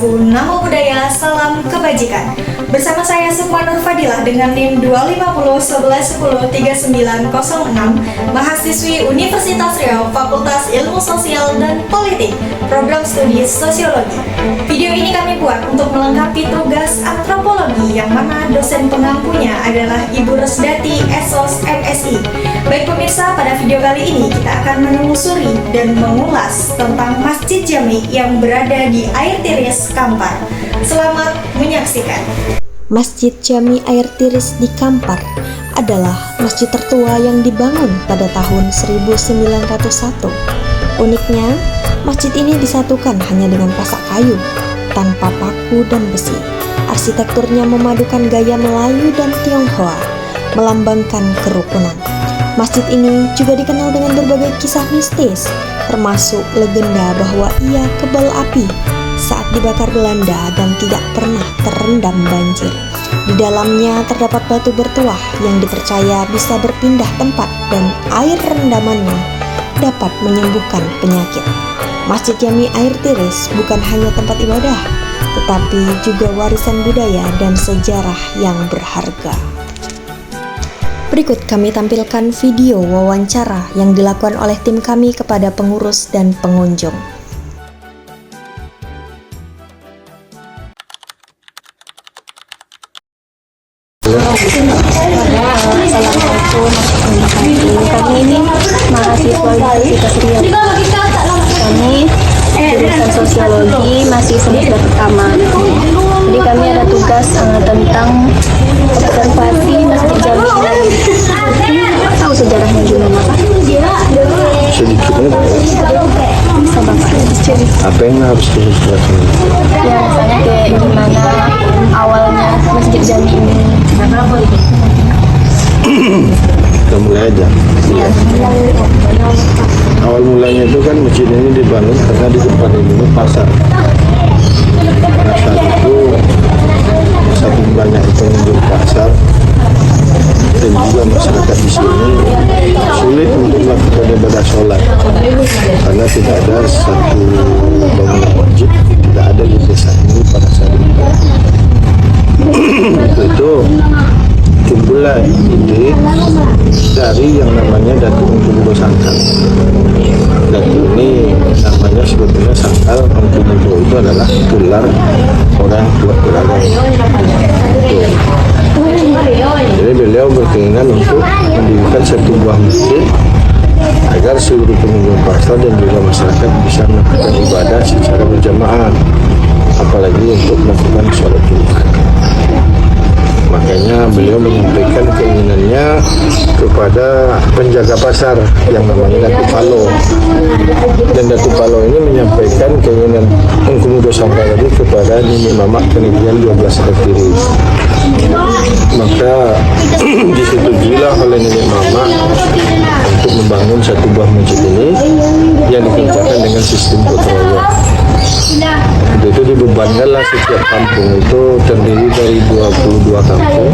Tugasku, Namo Buddhaya, Salam Kebajikan. Bersama saya Sukma Nur Fadilah dengan NIM 25011103906, mahasiswi Universitas Riau, Fakultas Ilmu Sosial dan Politik, Program Studi Sosiologi. Video ini kami buat untuk melengkapi tugas antropologi yang mana dosen pengampunya adalah Ibu Resdati Esos MSI. Baik pemirsa, pada video kali ini kita akan menelusuri dan mengulas tentang Masjid Jami yang berada di Air Tiris, Kampar. Selamat menyaksikan. Masjid Jami Air Tiris di Kampar adalah masjid tertua yang dibangun pada tahun 1901. Uniknya, masjid ini disatukan hanya dengan pasak kayu, tanpa paku dan besi. Arsitekturnya memadukan gaya Melayu dan Tionghoa, melambangkan kerukunan. Masjid ini juga dikenal dengan berbagai kisah mistis, termasuk legenda bahwa ia kebal api saat dibakar Belanda dan tidak pernah terendam banjir. Di dalamnya terdapat batu bertuah yang dipercaya bisa berpindah tempat dan air rendamannya dapat menyembuhkan penyakit. Masjid Jami Air Tiris bukan hanya tempat ibadah, tetapi juga warisan budaya dan sejarah yang berharga. Berikut kami tampilkan video wawancara yang dilakukan oleh tim kami kepada pengurus dan pengunjung. Assalamualaikum warahmatullahi wabarakatuh. Kami ini mahasiswa Universitas Riau. Kami jurusan sosiologi, masih semester pertama. Jadi kami ada tugas tentang observasi Masjid Jami. Tahu sejarahnya gimana Pak? Sedikitnya Bisa Bapak cerita? apa yang harus dijelaskan? Ya misalnya kayak gimana awalnya Masjid Jami ini. Kita mulai aja. Awal mulanya itu kan masjid ini dibangun karena di depan ini pasar. Pada saat itu saking banyak pengunjung pasar dan juga masyarakat di sini sulit untuk melakukan ibadah sholat karena tidak ada satu bangunan masjid, tidak ada di desa ini pada saat itu. Itu timbullah ide dari yang namanya Datuk Engku Sangkal. Datuk ini namanya sebetulnya Sangkal, Engku itu adalah gelar orang buat beragam. Jadi beliau berkeinginan untuk mendirikan satu buah masjid agar seluruh pengunjung pasar dan juga masyarakat bisa melakukan ibadah secara berjamaah, apalagi untuk melakukan sholat Jumat. Makanya beliau menyampaikan keinginannya kepada penjaga pasar yang namanya Datuk Palo. Dan Datuk Palo ini menyampaikan keinginan Engku Mudo Sangkal tadi kepada Nini Mamak Peninggian 12 Air Tiris. Maka disetujuilah oleh Nini Mamak untuk membangun satu buah masjid ini yang dikerjakan dengan sistem gotong royong. Itu dibebankanlah setiap kampung itu terdiri dari 22 kampung,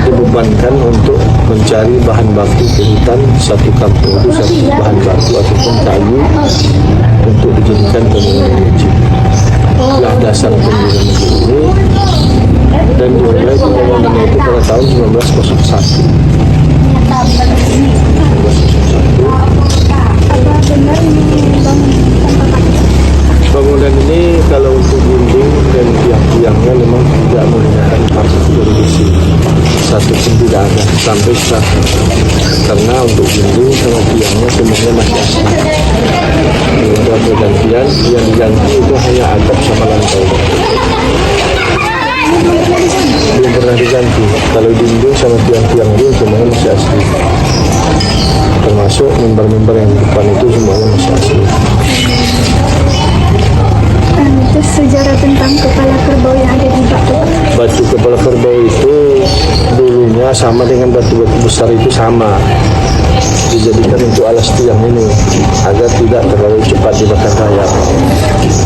dibebankan untuk mencari bahan baku ke hutan. Satu kampung itu satu bahan baku ataupun kayu untuk dijadikan bangunan masjid. Itulah dasar pendirian masjid ini dan dimulai pembangunannya itu pada tahun 1901. Bangunan ini kalau untuk dinding dan tiang-tiangnya memang tidak menggunakan paku dari besi, satu pun tidak ada sampai sekarang, karena untuk dinding sama tiangnya semuanya masih asli. Sudah pergantian, yang diganti itu hanya atap sama lantai, belum pernah diganti. Kalau dinding sama tiang-tiang itu semuanya masih asli, termasuk mimbar-mimbar yang di depan itu semuanya masih asli. Itu sejarah tentang kepala kerbau yang ada di batu. Batu kepala kerbau itu dulunya sama dengan batu-batu besar itu sama, dijadikan untuk alas tiang ini agar tidak terlalu cepat dibakar rayap.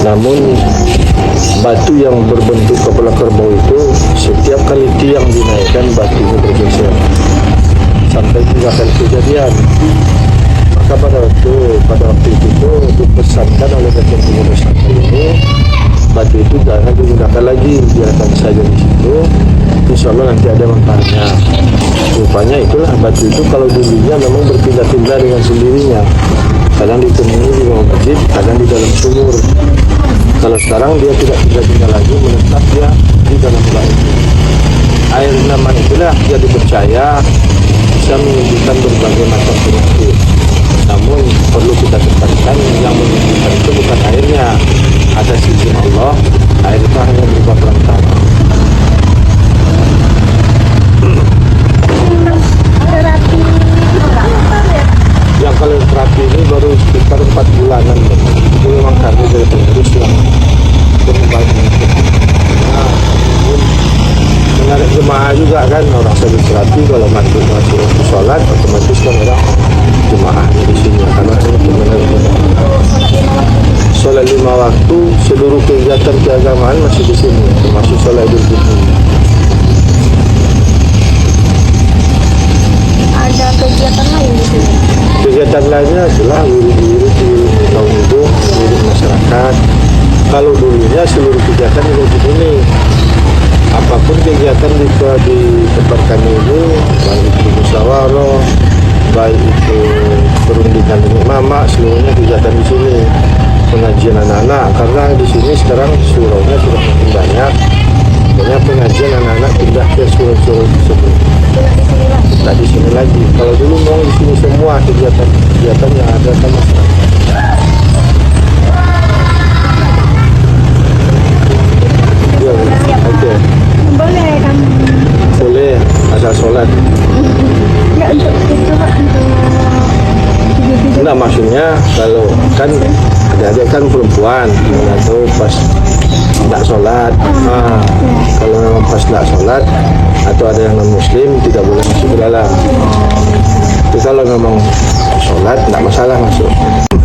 Namun batu yang berbentuk kepala kerbau itu setiap kali tiang dinaikkan batunya bergeser sampai 3 kali kejadian. Maka pada waktu itu dipesankan oleh Datuk Mudo Sangkal ini batu itu jangan digunakan lagi, biarkan saja di situ, insya Allah nanti ada manfaatnya. Rupanya itulah batu itu kalau dulunya memang berpindah-pindah dengan sendirinya, kadang ditemui di bawah masjid, kadang di dalam sumur. Kalau sekarang dia tidak pindah-pindah lagi, menetap dia di dalam laut. Air nama itulah dia dipercaya bisa menyembuhkan berbagai macam penyakit. Namun perlu kita tekankan, yang menyembuhkan itu bukan airnya, ada sisi Allah, air itu hanya berupa perantara. Yang kalau terapi ini baru sekitar 4 bulanan, itu memang kami dari pengurus yang berbagi. Nah, menarik jemaah juga kan, orang sambil terapi kalau masuk sholat otomatis kan orang jemaah di sini karena sholat 5 waktu, seluruh kegiatan keagamaan masih di sini, termasuk sholat Idul Fitri. Ada kegiatan lain di sini? Kegiatan lainnya adalah wirid-wirid di tahun itu, wirid masyarakat. Kalau dulunya seluruh kegiatan itu di sini, apapun kegiatan jika di tempat kami ini, baik itu musyawarah, baik itu perundingan dengan mama, seluruhnya kegiatan di sini. Pengajian anak-anak, karena di sini sekarang suraunya sudah makin banyak pengajian anak-anak pindah ke surau-surau tersebut. Tidak di sini lagi. Kalau dulu memang di sini semua kegiatan yang ada sama masyarakat. Ya, oke. Boleh kan? Boleh, asal sholat. Ya untuk itu Pak, Enggak, maksudnya kalau kan adik-adik kan perempuan, atau pas tidak sholat. Nah, kalau memang pas tidak sholat atau ada yang non muslim tidak boleh masuk ke dalam. Tapi kalau memang sholat tidak masalah masuk.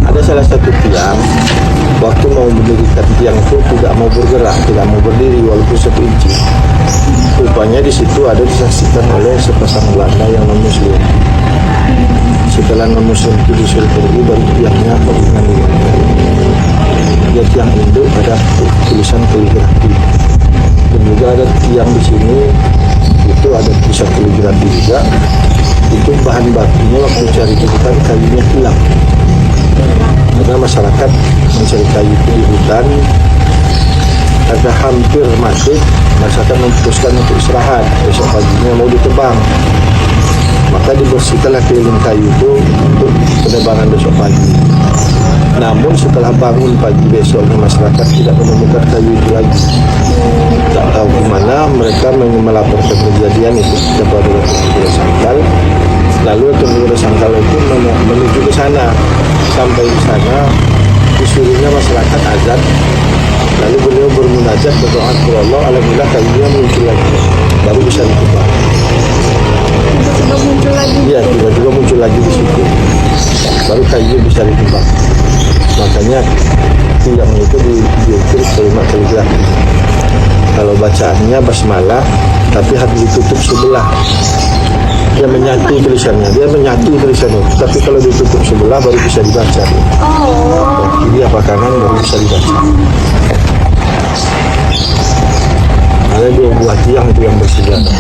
Ada salah satu tiang waktu mau mendirikan tiang itu tidak mau bergerak, tidak mau berdiri walaupun 1 inci. Rupanya di situ ada disaksikan oleh sepasang Belanda yang non muslim. Setelah non muslim itu disuruh pergi, baru tiangnya dengan dia tiang induk ada tulisan kaligrafi, dan juga ada tiang di sini itu ada tulisan kaligrafi juga. Itu bahan bakunya waktu cari kebutuhan kayunya hilang karena masyarakat mencari kayu itu di hutan, ada hampir maghrib masyarakat memutuskan untuk istirahat, besok paginya mau ditebang, maka dibersihkanlah keliling kayu itu untuk penebangan besok pagi. Namun setelah bangun pagi besoknya masyarakat tidak menemukan kayu itu lagi. Tak tahu kemana, mereka melaporkan kejadian itu kepada Tengku Sangkal. Lalu Tengku Sangkal itu menuju ke sana. Sampai di sana disuruhnya masyarakat azan. Lalu beliau bermunajat berdoa kepada Allah, alhamdulillah kayunya muncul lagi, baru bisa ditebang. tiba-tiba muncul lagi. Iya, tiba-tiba muncul lagi di situ, baru kayunya bisa ditebang. Makanya tidak itu diukir kalimat kaligrafi. Kalau bacaannya basmalah, tapi harus ditutup sebelah. Dia menyatu tulisannya, tapi kalau ditutup sebelah baru bisa dibaca. Kiri apa kanan baru bisa dibaca. Ada 2 buah tiang itu yang bersejarah.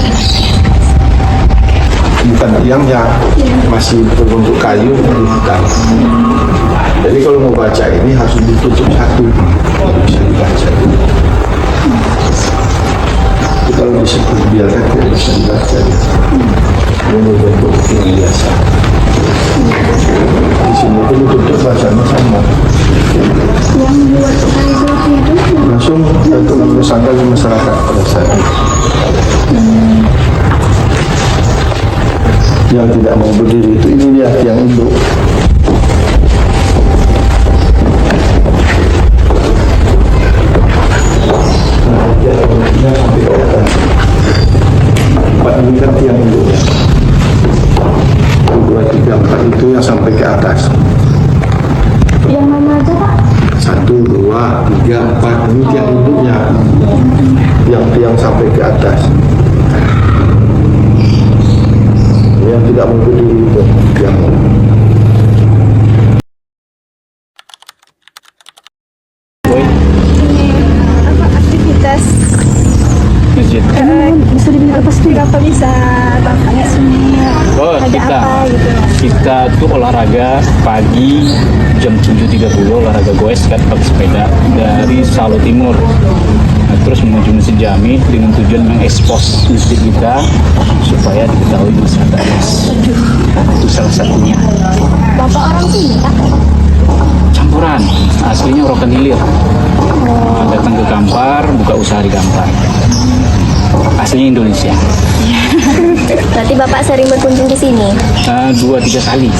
Bukan tiangnya, masih berbentuk kayu bukan. Jadi kalau mau baca ini harus ditutup satu baru bisa dibaca. Tapi kalau disebut biarkan tidak bisa dibaca. Ini berbentuk tiang biasa. Di sini itu ditutup bacanya sama. Yang buat kaligrafi itu Langsung untuk menyesangkan masyarakat pada saat itu. Yang tidak mau berdiri itu ini dia yang induk. Empat ini kan tiang induknya. 2, 3, 4 itu yang sampai ke atas. yang mana aja Pak? 1, 2, 3, 4 ini tiang induknya. Yang sampai ke atas. Yang tidak mau berdiri itu yang Kenapa bisa Bapaknya sini? Oh, Ada kita apa gitu? kita tuh olahraga pagi jam 7.30 olahraga goes kan pakai sepeda dari Salo Timur. Nah, terus menuju Masjid Jami dengan tujuan mengekspos masjid kita supaya diketahui masyarakat luas. Nah, itu salah satunya. Bapak orang sini Kak? Campuran, aslinya Rokan Hilir. Nah, datang ke Kampar, buka usaha di Kampar. Aslinya Indonesia. Berarti Bapak sering berkunjung ke sini? 2-3 kali.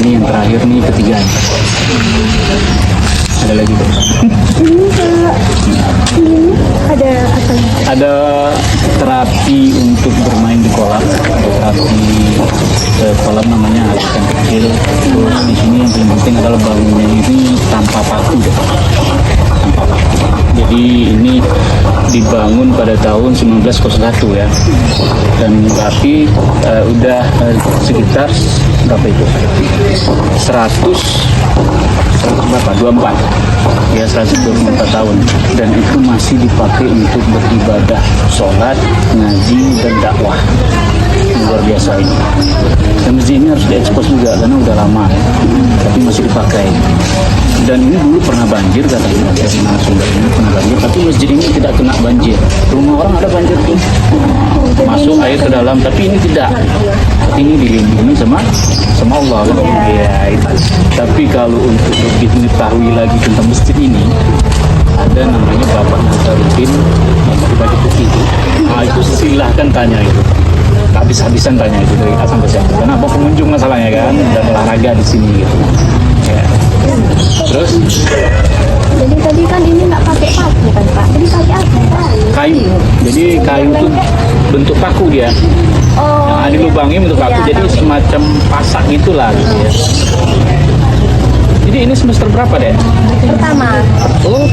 Ini yang terakhir nih ketiga. Ada lagi dong. Ada apa nih? Ada terapi untuk bermain di kolam. Terapi kolam namanya ikan kecil. Terus di sini yang paling penting adalah bangunnya ini tanpa paku. Tanpa paku. Jadi ini dibangun pada tahun 1901 ya. Dan tapi udah sekitar berapa itu? 24 ya, 124 tahun, dan itu masih dipakai untuk beribadah, sholat, ngaji, dan dakwah. Luar biasa ini. Dan masjid ini harus diekspos juga karena udah lama tapi masih dipakai. Dan ini dulu pernah banjir katanya, dari narasumbernya pernah banjir, tapi masjid ini tidak kena banjir. Rumah orang ada banjir tuh, masuk air ke dalam, tapi ini tidak. Tapi ini dilindungi sama Allah kan? Ya, itu. Tapi kalau untuk lebih mengetahui lagi tentang masjid ini, ada namanya Bapak Nasaruddin yang pakai baju putih itu. Nah, itu silahkan tanya itu. Habis-habisan tanya itu dari A sampai Z. Karena apa pengunjung masalahnya kan, dan olahraga di sini gitu. Ya. Terus Jadi tadi kan ini nggak pakai paku kan Pak? Jadi pakai apa Pak? kayu. Jadi kayu itu bentuk paku dia. Oh, Nah, dilubangi bentuk paku. Iya, Jadi tahu. semacam pasak gitulah gitu ya. Jadi ini semester berapa deh? pertama. Oh,